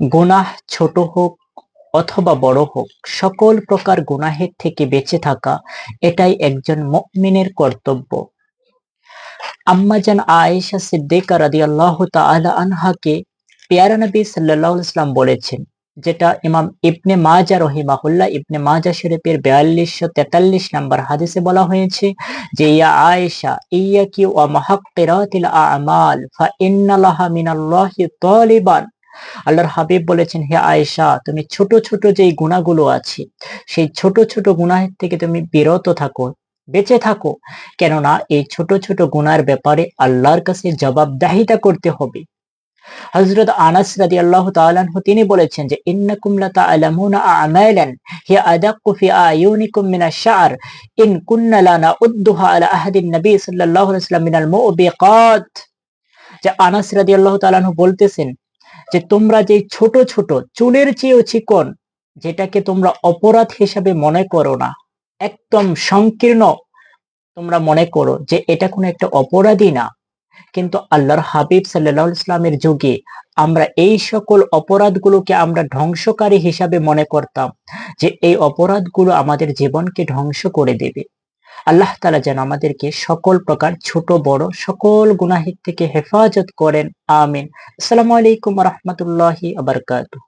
গুনাহ ছোট হোক অথবা বড় হোক, সকল প্রকার গুনাহের থেকে বেঁচে থাকা এটাই একজন মুমিনের কর্তব্য। আম্মাজান আয়েশা সিদ্দিকা রাদিয়াল্লাহু তাআলা আনহাকে পেয়ারা নবী সাল্লাল্লাহু আলাইহি ওয়াসাল্লাম বলেছেন, যেটা ইমাম ইবনে মাজাহ রাহিমাহুল্লাহ ইবনে মাজাহ শরীফের 4243 নম্বর হাদিসে বলা হয়েছে যে, ইয়া আয়েশা ইয়াকি ওয়া মুহাক্কিরাতিল আ'মাল ফা ইন্না লাহা মিনাল্লাহি তালিবান। আল্লাহর হাবিব বলেছেন, হে আয়েশা, তুমি ছোট ছোট যেই গুনাহগুলো আছে সেই ছোট ছোট গুনাহের থেকে তুমি বিরত থাকো, বেঁচে থাকো। কেননা এই ছোট ছোট গুনার ব্যাপারে আল্লাহর কাছে জবাবদিহিতা করতে হবে। হযরত আনাস রাদিয়াল্লাহু তাআলা আনহু তিনি বলেছেন যে, ইন্নাকুম লাতা'লামুনা আ'মালান হিয়া আদাক্কু ফি আয়ুনিকুম মিনাশ শা'r ইন কুন্না লা নাউদ্দুহা আলা আহাদিন নবী সাল্লাল্লাহু আলাইহি ওয়াসাল্লাম মিনাল মুবিকাত। যে আনাস রাদিয়াল্লাহু তাআলা আনহু বলতেছেন যে, তোমরা যে ছোট ছোট চুলের চেয়েও চিকন, যেটাকে তোমরা অপরাধ হিসাবে মনে করো না, একদম সংকীর্ণ তোমরা মনে করো যে এটা কোনো একটা অপরাধী না, কিন্তু আল্লাহর হাবিব সাল্লাল্লাহু আলাইহি ওয়াসাল্লামের যুগে আমরা এই সকল অপরাধগুলোকে আমরা ধ্বংসকারী হিসাবে মনে করতাম, যে এই অপরাধগুলো আমাদের জীবনকে ধ্বংস করে দেবে। আল্লাহ তাআলা যেন আমাদেরকে সকল প্রকার ছোট বড় সকল গুনাহের থেকে হেফাজত করেন। আমিন। আসসালামু আলাইকুম ওয়া রাহমাতুল্লাহি ওয়া বারাকাতুহু।